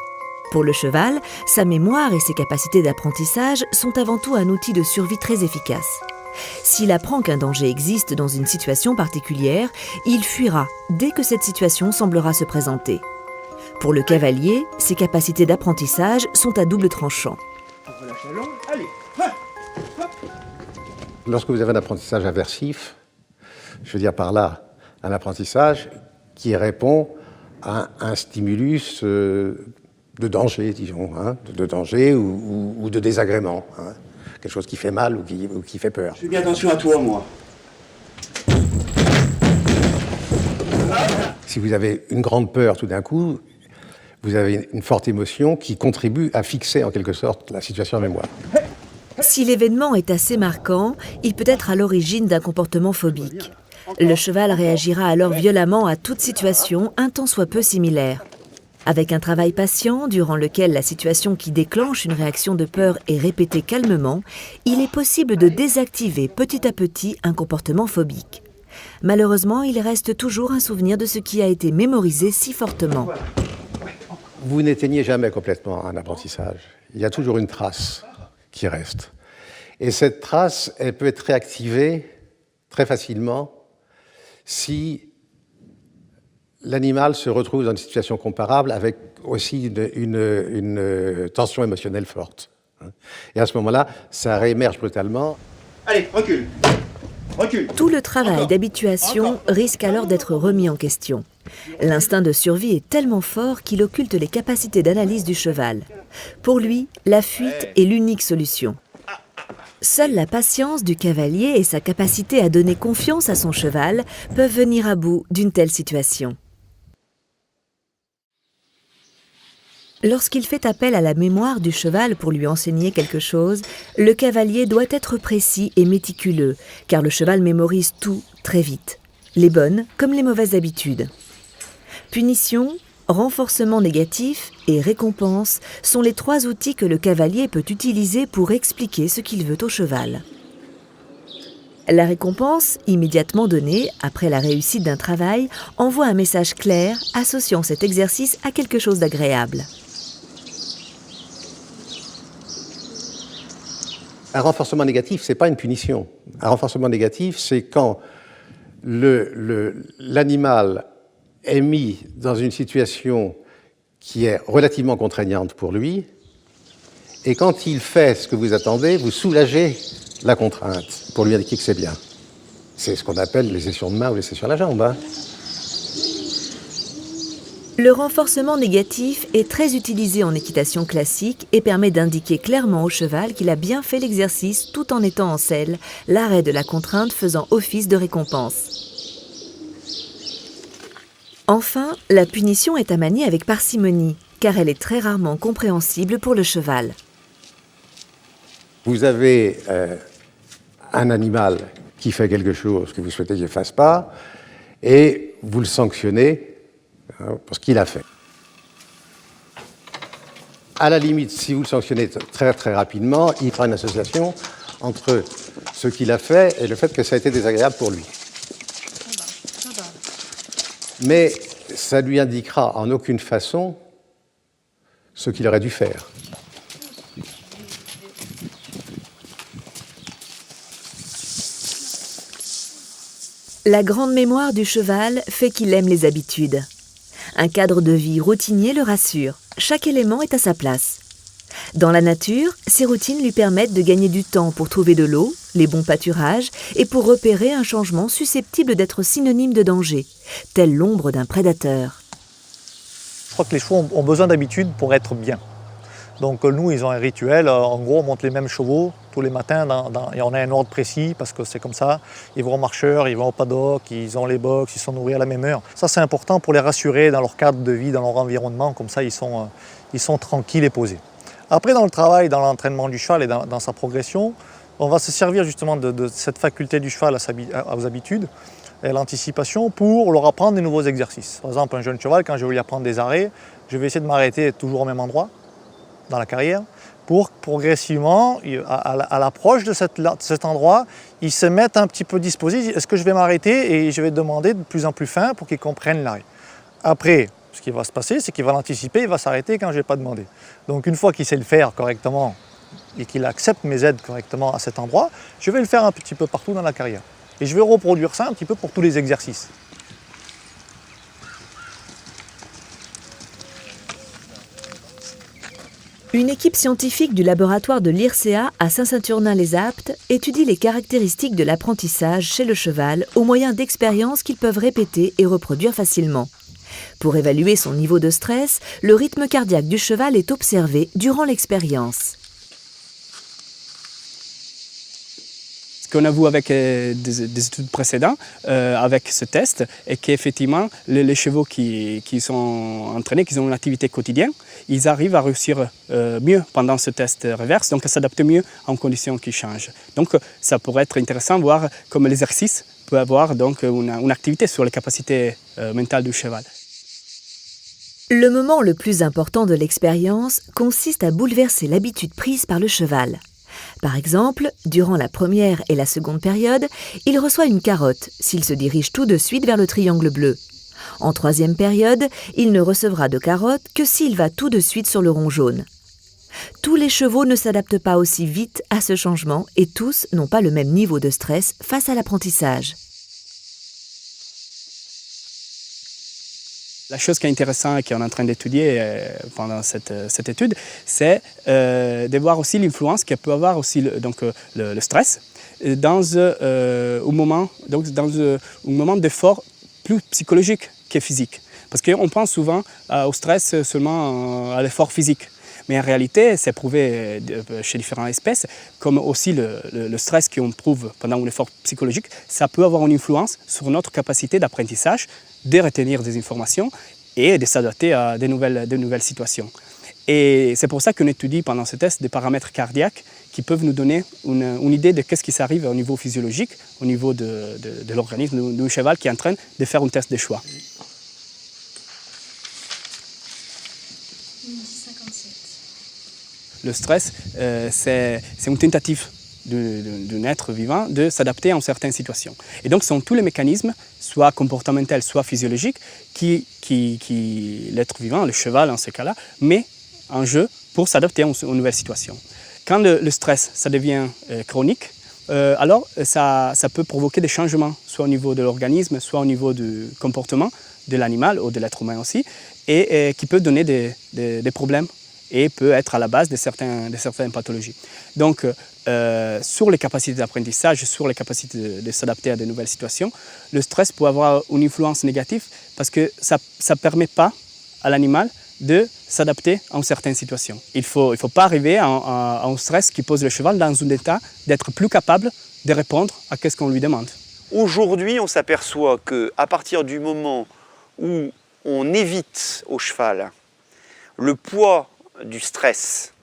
Pour le cheval, sa mémoire et ses capacités d'apprentissage sont avant tout un outil de survie très efficace. S'il apprend qu'un danger existe dans une situation particulière, il fuira dès que cette situation semblera se présenter. Pour le cavalier, ses capacités d'apprentissage sont à double tranchant. Lorsque vous avez un apprentissage aversif, je veux dire par là un apprentissage qui répond à un stimulus de danger, disons, de danger ou de désagrément, quelque chose qui fait mal ou qui fait peur. Je fais bien attention à toi, moi. Si vous avez une grande peur tout d'un coup, vous avez une forte émotion qui contribue à fixer en quelque sorte la situation en mémoire. Si l'événement est assez marquant, il peut être à l'origine d'un comportement phobique. Le cheval réagira alors violemment à toute situation un tant soit peu similaire. Avec un travail patient, durant lequel la situation qui déclenche une réaction de peur est répétée calmement, il est possible de désactiver petit à petit un comportement phobique. Malheureusement, il reste toujours un souvenir de ce qui a été mémorisé si fortement. Vous n'éteignez jamais complètement un apprentissage. Il y a toujours une trace qui reste. Et cette trace, elle peut être réactivée très facilement si l'animal se retrouve dans une situation comparable avec aussi une tension émotionnelle forte. Et à ce moment-là, ça réémerge brutalement. Allez, recule. Recule. Tout le travail d'habituation risque alors d'être remis en question. L'instinct de survie est tellement fort qu'il occulte les capacités d'analyse du cheval. Pour lui, la fuite est l'unique solution. Seule la patience du cavalier et sa capacité à donner confiance à son cheval peuvent venir à bout d'une telle situation. Lorsqu'il fait appel à la mémoire du cheval pour lui enseigner quelque chose, le cavalier doit être précis et méticuleux, car le cheval mémorise tout très vite, les bonnes comme les mauvaises habitudes. Punition, renforcement négatif et récompense sont les 3 outils que le cavalier peut utiliser pour expliquer ce qu'il veut au cheval. La récompense, immédiatement donnée après la réussite d'un travail, envoie un message clair associant cet exercice à quelque chose d'agréable. Un renforcement négatif, ce n'est pas une punition. Un renforcement négatif, c'est quand l'animal est mis dans une situation qui est relativement contraignante pour lui, et quand il fait ce que vous attendez, vous soulagez la contrainte pour lui indiquer que c'est bien. C'est ce qu'on appelle les sessions de main ou les sessions à la jambe. Le renforcement négatif est très utilisé en équitation classique et permet d'indiquer clairement au cheval qu'il a bien fait l'exercice tout en étant en selle, l'arrêt de la contrainte faisant office de récompense. Enfin, la punition est à manier avec parcimonie, car elle est très rarement compréhensible pour le cheval. Vous avez un animal qui fait quelque chose que vous souhaitez qu'il ne fasse pas, et vous le sanctionnez pour ce qu'il a fait. À la limite, si vous le sanctionnez très très rapidement, il fera une association entre ce qu'il a fait et le fait que ça a été désagréable pour lui. Mais ça lui indiquera en aucune façon ce qu'il aurait dû faire. La grande mémoire du cheval fait qu'il aime les habitudes. Un cadre de vie routinier le rassure. Chaque élément est à sa place. Dans la nature, ces routines lui permettent de gagner du temps pour trouver de l'eau, les bons pâturages et pour repérer un changement susceptible d'être synonyme de danger, tel l'ombre d'un prédateur. Je crois que les chevaux ont besoin d'habitude pour être bien. Donc nous, ils ont un rituel. En gros, on monte les mêmes chevaux tous les matins et on a un ordre précis parce que c'est comme ça. Ils vont au marcheur, ils vont au paddock, ils ont les box, ils sont nourris à la même heure. Ça, c'est important pour les rassurer dans leur cadre de vie, dans leur environnement. Comme ça, ils sont tranquilles et posés. Après, dans le travail, dans l'entraînement du cheval et dans sa progression, On va se servir justement de cette faculté du cheval aux habitudes et à l'anticipation pour leur apprendre des nouveaux exercices. Par exemple, un jeune cheval, quand je vais lui apprendre des arrêts, je vais essayer de m'arrêter toujours au même endroit dans la carrière pour progressivement, à l'approche de cet endroit, il se mette un petit peu disposé. Est-ce que je vais m'arrêter? Et je vais demander de plus en plus fin pour qu'il comprenne l'arrêt. Après, ce qui va se passer, c'est qu'il va l'anticiper, il va s'arrêter quand je ne vais pas demander. Donc une fois qu'il sait le faire correctement et qu'il accepte mes aides correctement à cet endroit, je vais le faire un petit peu partout dans la carrière. Et je vais reproduire ça un petit peu pour tous les exercices. Une équipe scientifique du laboratoire de l'IRCEA à Saint-Saturnin-les-Aptes étudie les caractéristiques de l'apprentissage chez le cheval au moyen d'expériences qu'ils peuvent répéter et reproduire facilement. Pour évaluer son niveau de stress, le rythme cardiaque du cheval est observé durant l'expérience. Ce qu'on a vu avec des études précédentes, avec ce test, est qu'effectivement, les chevaux qui sont entraînés, qui ont une activité quotidienne, ils arrivent à réussir mieux pendant ce test reverse, donc à s'adapter mieux en conditions qui changent. Donc ça pourrait être intéressant de voir comment l'exercice peut avoir donc, une activité sur les capacités mentales du cheval. Le moment le plus important de l'expérience consiste à bouleverser l'habitude prise par le cheval. Par exemple, durant la première et la seconde période, il reçoit une carotte s'il se dirige tout de suite vers le triangle bleu. En troisième période, il ne recevra de carotte que s'il va tout de suite sur le rond jaune. Tous les chevaux ne s'adaptent pas aussi vite à ce changement et tous n'ont pas le même niveau de stress face à l'apprentissage. La chose qui est intéressante et qu'on est en train d'étudier pendant cette étude, c'est de voir aussi l'influence qu'il peut avoir aussi le stress dans un moment d'effort plus psychologique que physique. Parce qu'on pense souvent au stress seulement à l'effort physique. Mais en réalité, c'est prouvé chez différentes espèces, comme aussi le stress qu'on prouve pendant un effort psychologique, ça peut avoir une influence sur notre capacité d'apprentissage, de retenir des informations et de s'adapter à de nouvelles situations. Et c'est pour ça qu'on étudie pendant ce test des paramètres cardiaques qui peuvent nous donner une idée de ce qui s'arrive au niveau physiologique, au niveau de l'organisme d'un cheval qui est en train de faire un test de choix. Le stress, c'est une tentative d'un être vivant de s'adapter à certaines situations. Et donc, ce sont tous les mécanismes, soit comportementaux, soit physiologiques, qui l'être vivant, le cheval en ce cas-là, met en jeu pour s'adapter aux nouvelles situations. Quand le stress, ça devient chronique, alors ça peut provoquer des changements, soit au niveau de l'organisme, soit au niveau du comportement de l'animal ou de l'être humain aussi, et qui peut donner des problèmes et peut être à la base de certaines pathologies. Donc, sur les capacités d'apprentissage, sur les capacités de s'adapter à de nouvelles situations, le stress peut avoir une influence négative parce que ça ne permet pas à l'animal de s'adapter à certaines situations. Il ne faut pas arriver à un stress qui pose le cheval dans un état d'être plus capable de répondre à ce qu'on lui demande. Aujourd'hui, on s'aperçoit qu'à partir du moment où on évite au cheval le poids du stress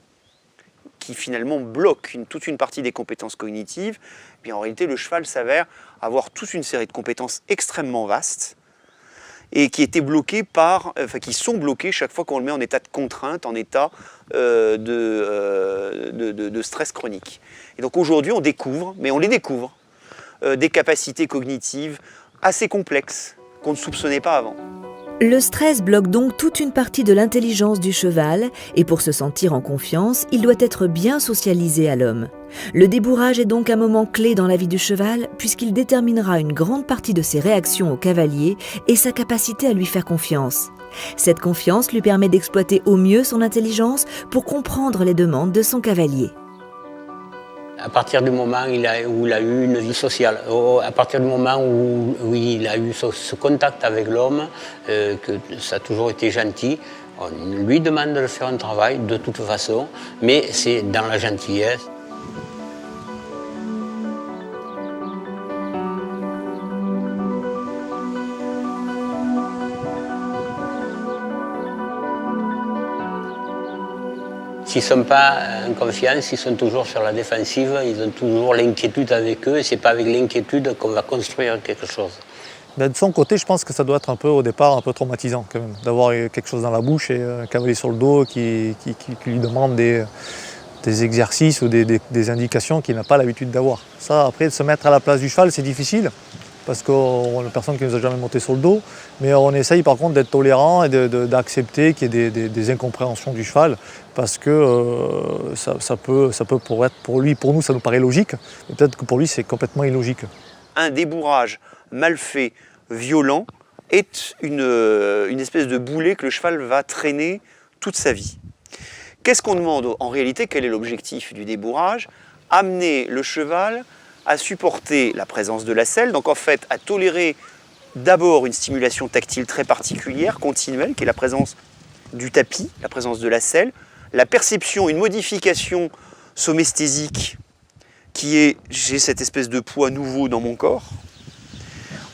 qui finalement bloque toute une partie des compétences cognitives, puis en réalité le cheval s'avère avoir toute une série de compétences extrêmement vastes et qui sont bloquées chaque fois qu'on le met en état de contrainte, en état de stress chronique. Et donc aujourd'hui on découvre des capacités cognitives assez complexes qu'on ne soupçonnait pas avant. Le stress bloque donc toute une partie de l'intelligence du cheval et pour se sentir en confiance, il doit être bien socialisé à l'homme. Le débourrage est donc un moment clé dans la vie du cheval puisqu'il déterminera une grande partie de ses réactions au cavalier et sa capacité à lui faire confiance. Cette confiance lui permet d'exploiter au mieux son intelligence pour comprendre les demandes de son cavalier. À partir du moment où il a eu une vie sociale, à partir du moment où il a eu ce contact avec l'homme, que ça a toujours été gentil, on lui demande de faire un travail de toute façon, mais c'est dans la gentillesse. S'ils ne sont pas en confiance, ils sont toujours sur la défensive, ils ont toujours l'inquiétude avec eux, et ce n'est pas avec l'inquiétude qu'on va construire quelque chose. Ben, de son côté, je pense que ça doit être un peu, au départ, un peu traumatisant quand même, d'avoir quelque chose dans la bouche et un cavalier sur le dos qui lui demande des exercices ou des indications qu'il n'a pas l'habitude d'avoir. Ça, après, de se mettre à la place du cheval, c'est difficile, parce qu'on a personne qui ne nous a jamais monté sur le dos, mais on essaye par contre d'être tolérant et d'accepter qu'il y ait des incompréhensions du cheval, parce que ça peut pour lui, pour nous, ça nous paraît logique, mais peut-être que pour lui, c'est complètement illogique. Un débourrage mal fait, violent, est une espèce de boulet que le cheval va traîner toute sa vie. Qu'est-ce qu'on demande en réalité? Quel est l'objectif du débourrage? Amener le cheval à supporter la présence de la selle, donc en fait à tolérer d'abord une stimulation tactile très particulière, continuelle, qui est la présence du tapis, la présence de la selle, la perception, une modification somesthésique qui est j'ai cette espèce de poids nouveau dans mon corps.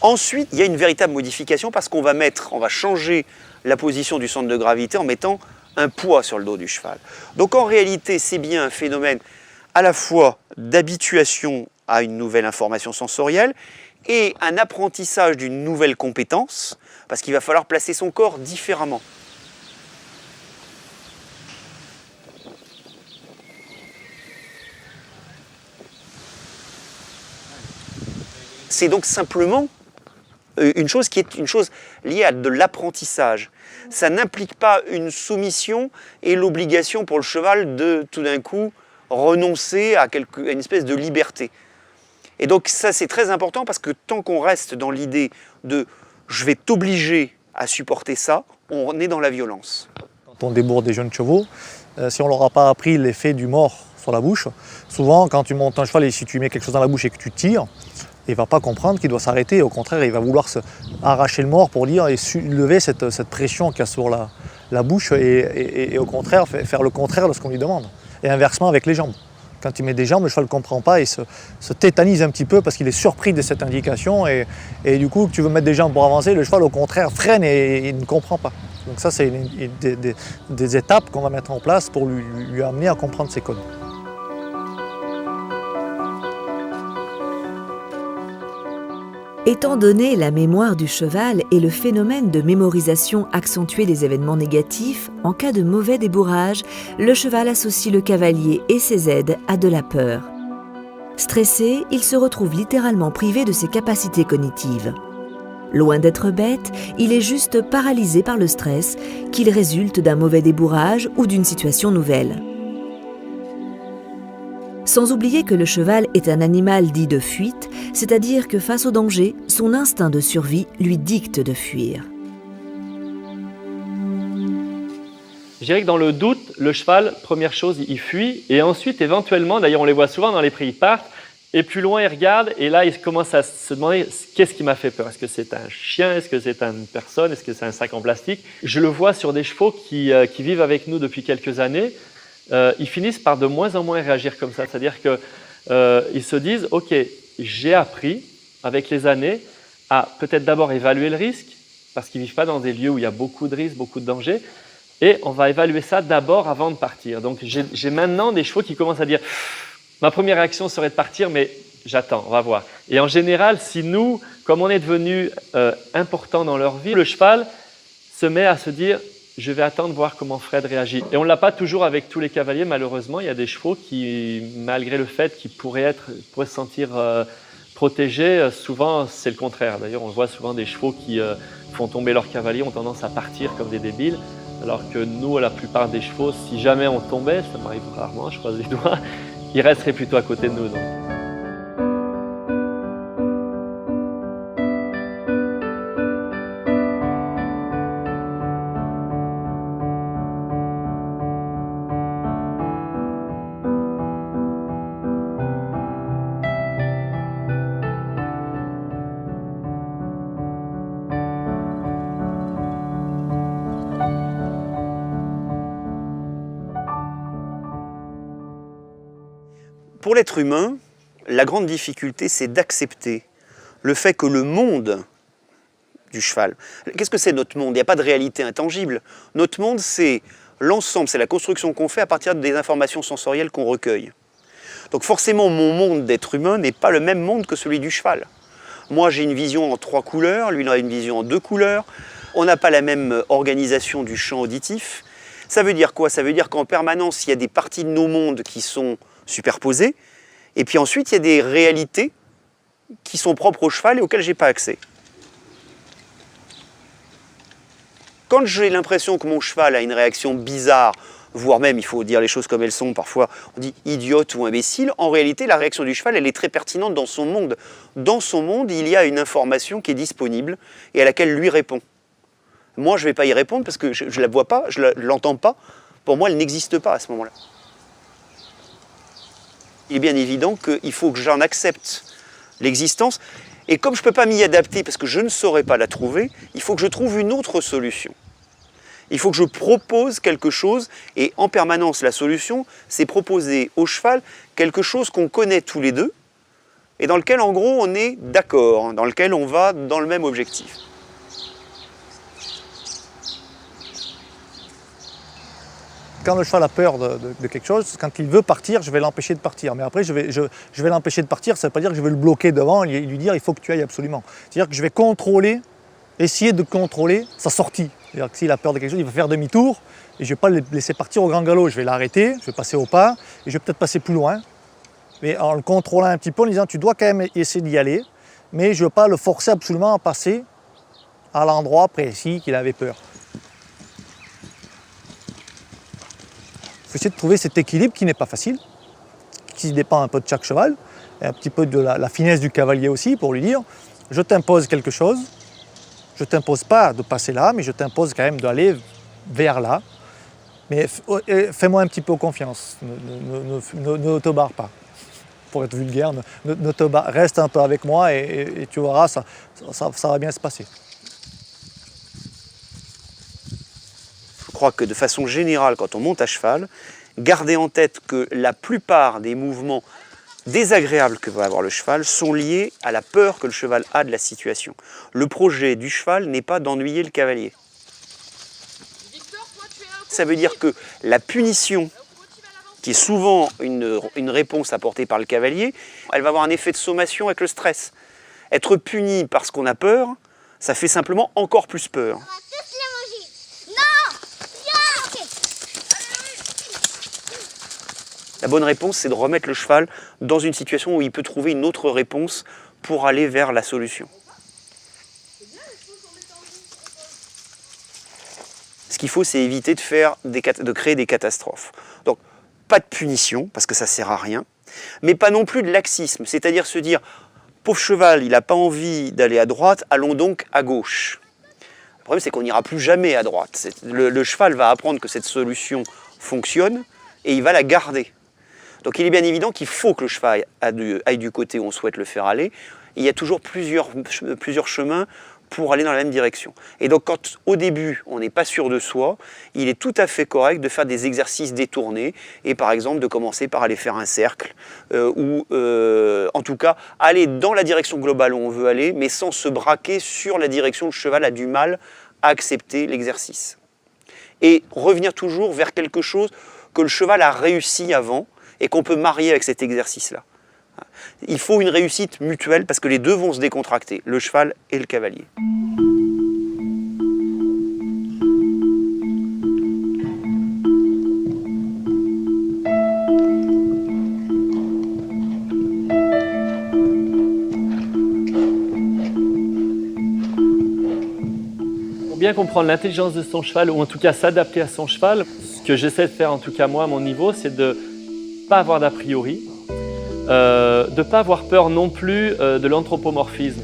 Ensuite, il y a une véritable modification parce qu'on va changer la position du centre de gravité en mettant un poids sur le dos du cheval. Donc en réalité, c'est bien un phénomène à la fois d'habituation à une nouvelle information sensorielle et un apprentissage d'une nouvelle compétence, parce qu'il va falloir placer son corps différemment. C'est donc simplement une chose qui est une chose liée à de l'apprentissage. Ça n'implique pas une soumission et l'obligation pour le cheval de tout d'un coup renoncer à une espèce de liberté. Et donc ça c'est très important parce que tant qu'on reste dans l'idée de je vais t'obliger à supporter ça, on est dans la violence. Quand on débourre des jeunes chevaux, si on ne leur a pas appris l'effet du mord sur la bouche, souvent quand tu montes un cheval et si tu mets quelque chose dans la bouche et que tu tires, il ne va pas comprendre qu'il doit s'arrêter. Au contraire, il va vouloir arracher le mord pour dire et lever cette pression qu'il y a sur la bouche et au contraire faire le contraire de ce qu'on lui demande. Et inversement avec les jambes. Quand il met des jambes, le cheval ne comprend pas et se tétanise un petit peu parce qu'il est surpris de cette indication et du coup, tu veux mettre des jambes pour avancer, le cheval au contraire freine et il ne comprend pas. Donc ça, c'est des étapes qu'on va mettre en place pour lui amener à comprendre ces codes. Étant donné la mémoire du cheval et le phénomène de mémorisation accentuée des événements négatifs, en cas de mauvais débourrage, le cheval associe le cavalier et ses aides à de la peur. Stressé, il se retrouve littéralement privé de ses capacités cognitives. Loin d'être bête, il est juste paralysé par le stress, qu'il résulte d'un mauvais débourrage ou d'une situation nouvelle. Sans oublier que le cheval est un animal dit de fuite, c'est-à-dire que face au danger, son instinct de survie lui dicte de fuir. Je dirais que dans le doute, le cheval, première chose, il fuit et ensuite, éventuellement, d'ailleurs on les voit souvent dans les prés, ils partent et plus loin ils regardent et là ils commencent à se demander qu'est-ce qui m'a fait peur. Est-ce que c'est un chien? Est-ce que c'est une personne? Est-ce que c'est un sac en plastique? Je le vois sur des chevaux qui vivent avec nous depuis quelques années. Ils finissent par de moins en moins réagir comme ça. C'est-à-dire qu'ils se disent « Ok, j'ai appris avec les années à peut-être d'abord évaluer le risque parce qu'ils ne vivent pas dans des lieux où il y a beaucoup de risques, beaucoup de dangers et on va évaluer ça d'abord avant de partir. » Donc j'ai maintenant des chevaux qui commencent à dire « Ma première réaction serait de partir mais j'attends, on va voir. » Et en général, si nous, comme on est devenu important dans leur vie, le cheval se met à se dire « Je vais attendre voir comment Fred réagit. » Et on ne l'a pas toujours avec tous les cavaliers, malheureusement. Il y a des chevaux qui, malgré le fait qu'ils pourraient se sentir protégés, souvent c'est le contraire. D'ailleurs, on voit souvent des chevaux qui font tomber leurs cavaliers, ont tendance à partir comme des débiles. Alors que nous, la plupart des chevaux, si jamais on tombait, ça m'arrive rarement, je croise les doigts, ils resteraient plutôt à côté de nous. Donc. Pour l'être humain, la grande difficulté, c'est d'accepter le fait que le monde du cheval... Qu'est-ce que c'est notre monde? Il n'y a pas de réalité intangible. Notre monde, c'est L'ensemble, c'est la construction qu'on fait à partir des informations sensorielles qu'on recueille. Donc forcément, mon monde d'être humain n'est pas le même monde que celui du cheval. Moi, j'ai une vision en 3 couleurs, lui, il a une vision en 2 couleurs. On n'a pas la même organisation du champ auditif. Ça veut dire quoi? Ça veut dire qu'en permanence, il y a des parties de nos mondes qui sont superposées. Et puis ensuite, il y a des réalités qui sont propres au cheval et auxquelles je n'ai pas accès. Quand j'ai l'impression que mon cheval a une réaction bizarre, voire même, il faut dire les choses comme elles sont, parfois on dit idiote ou imbécile, en réalité la réaction du cheval elle est très pertinente dans son monde. Dans son monde, il y a une information qui est disponible et à laquelle lui répond. Moi je ne vais pas y répondre parce que je ne la vois pas, je ne l'entends pas, pour moi elle n'existe pas à ce moment-là. Il est bien évident qu'il faut que j'en accepte l'existence et comme je ne peux pas m'y adapter parce que je ne saurais pas la trouver, il faut que je trouve une autre solution. Il faut que je propose quelque chose et en permanence la solution, c'est proposer au cheval quelque chose qu'on connaît tous les deux et dans lequel en gros on est d'accord, dans lequel on va dans le même objectif. Quand le cheval a peur de quelque chose, quand il veut partir, je vais l'empêcher de partir. Mais après, je vais l'empêcher de partir, ça ne veut pas dire que je vais le bloquer devant et lui dire il faut que tu ailles absolument. C'est-à-dire que je vais contrôler, essayer de contrôler sa sortie. C'est-à-dire que s'il a peur de quelque chose, il va faire demi-tour et je ne vais pas le laisser partir au grand galop. Je vais l'arrêter, je vais passer au pas et je vais peut-être passer plus loin. Mais en le contrôlant un petit peu, en disant tu dois quand même essayer d'y aller, mais je ne veux pas le forcer absolument à passer à l'endroit précis qu'il avait peur. Il faut essayer de trouver cet équilibre qui n'est pas facile, qui dépend un peu de chaque cheval, et un petit peu de la finesse du cavalier aussi, pour lui dire je t'impose quelque chose, je ne t'impose pas de passer là, mais je t'impose quand même d'aller vers là. Mais fais-moi un petit peu confiance, ne te barre pas. Pour être vulgaire, reste un peu avec moi et tu verras, ça va bien se passer. Je crois que de façon générale, quand on monte à cheval, gardez en tête que la plupart des mouvements désagréables que va avoir le cheval sont liés à la peur que le cheval a de la situation. Le projet du cheval n'est pas d'ennuyer le cavalier. Ça veut dire que la punition, qui est souvent une réponse apportée par le cavalier, elle va avoir un effet de sommation avec le stress. Être puni parce qu'on a peur, ça fait simplement encore plus peur. La bonne réponse, c'est de remettre le cheval dans une situation où il peut trouver une autre réponse pour aller vers la solution. Ce qu'il faut, c'est éviter de créer des catastrophes. Donc, pas de punition, parce que ça ne sert à rien, mais pas non plus de laxisme, c'est-à-dire se dire « pauvre cheval, il n'a pas envie d'aller à droite, allons donc à gauche ». Le problème, c'est qu'on n'ira plus jamais à droite. Le cheval va apprendre que cette solution fonctionne et il va la garder. Donc il est bien évident qu'il faut que le cheval aille du côté où on souhaite le faire aller. Il y a toujours plusieurs chemins pour aller dans la même direction. Et donc quand au début on n'est pas sûr de soi, il est tout à fait correct de faire des exercices détournés et par exemple de commencer par aller faire un cercle ou en tout cas aller dans la direction globale où on veut aller mais sans se braquer sur la direction où le cheval a du mal à accepter l'exercice. Et revenir toujours vers quelque chose que le cheval a réussi avant et qu'on peut marier avec cet exercice-là. Il faut une réussite mutuelle parce que les deux vont se décontracter, le cheval et le cavalier. Pour bien comprendre l'intelligence de son cheval, ou en tout cas s'adapter à son cheval, ce que j'essaie de faire, en tout cas moi à mon niveau, c'est de ne pas avoir d'a priori, de ne pas avoir peur non plus de l'anthropomorphisme.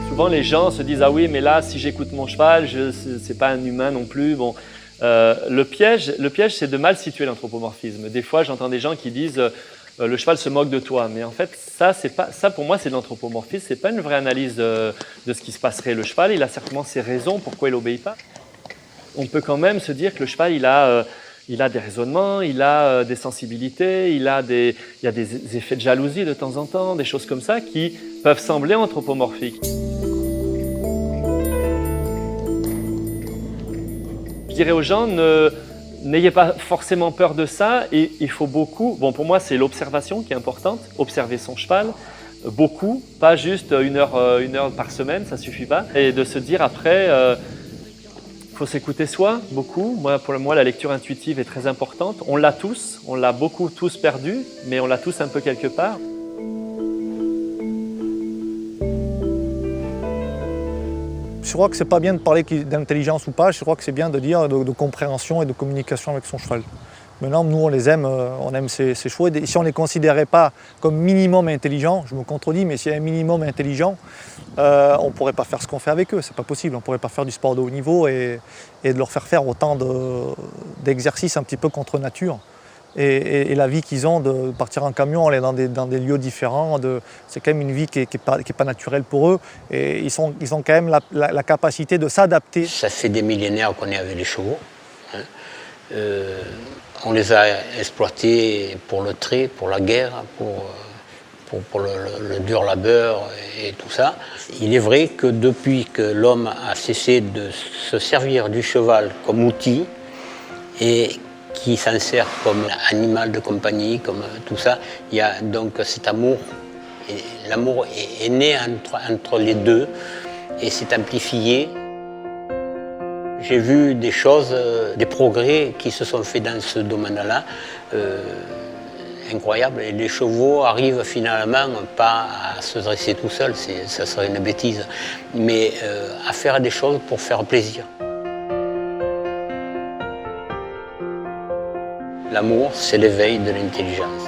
Souvent les gens se disent « Ah oui, mais là, si j'écoute mon cheval, ce n'est pas un humain non plus. » Bon, le piège c'est de mal situer l'anthropomorphisme. Des fois, j'entends des gens qui disent « Le cheval se moque de toi ». Mais en fait, ça pour moi, c'est de l'anthropomorphisme. Ce n'est pas une vraie analyse de ce qui se passerait. Le cheval, il a certainement ses raisons pourquoi il n'obéit pas. On peut quand même se dire que le cheval, il a des raisonnements, il a des sensibilités, il y a des effets de jalousie de temps en temps, des choses comme ça qui peuvent sembler anthropomorphiques. dirais aux gens, n'ayez pas forcément peur de ça, et il faut beaucoup, bon pour moi c'est l'observation qui est importante, observer son cheval, beaucoup, pas juste une heure par semaine, ça suffit pas, et de se dire après, il faut s'écouter soi, beaucoup. Pour moi, la lecture intuitive est très importante. On l'a tous, on l'a beaucoup tous perdu, mais on l'a tous un peu quelque part. Je crois que c'est pas bien de parler d'intelligence ou pas, je crois que c'est bien de dire de compréhension et de communication avec son cheval. Maintenant, nous, on les aime, on aime ces chevaux. Et si on ne les considérait pas comme minimum intelligents, je me contredis, mais s'il y a un minimum intelligent, on ne pourrait pas faire ce qu'on fait avec eux. C'est pas possible. On ne pourrait pas faire du sport de haut niveau et de leur faire autant d'exercices un petit peu contre nature. Et la vie qu'ils ont de partir en camion, aller dans des lieux différents, c'est quand même une vie qui est pas naturelle pour eux. Et ils ont quand même la capacité de s'adapter. Ça fait des millénaires qu'on est avec les chevaux. Hein. On les a exploités pour le trait, pour la guerre, pour le dur labeur et tout ça. Il est vrai que depuis que l'homme a cessé de se servir du cheval comme outil et qui s'en sert comme animal de compagnie, comme tout ça, il y a donc cet amour. Et l'amour est né entre les deux et s'est amplifié. J'ai vu des choses, des progrès qui se sont faits dans ce domaine-là, incroyables. Et les chevaux arrivent finalement pas à se dresser tout seuls, ça serait une bêtise, mais à faire des choses pour faire plaisir. L'amour, c'est l'éveil de l'intelligence.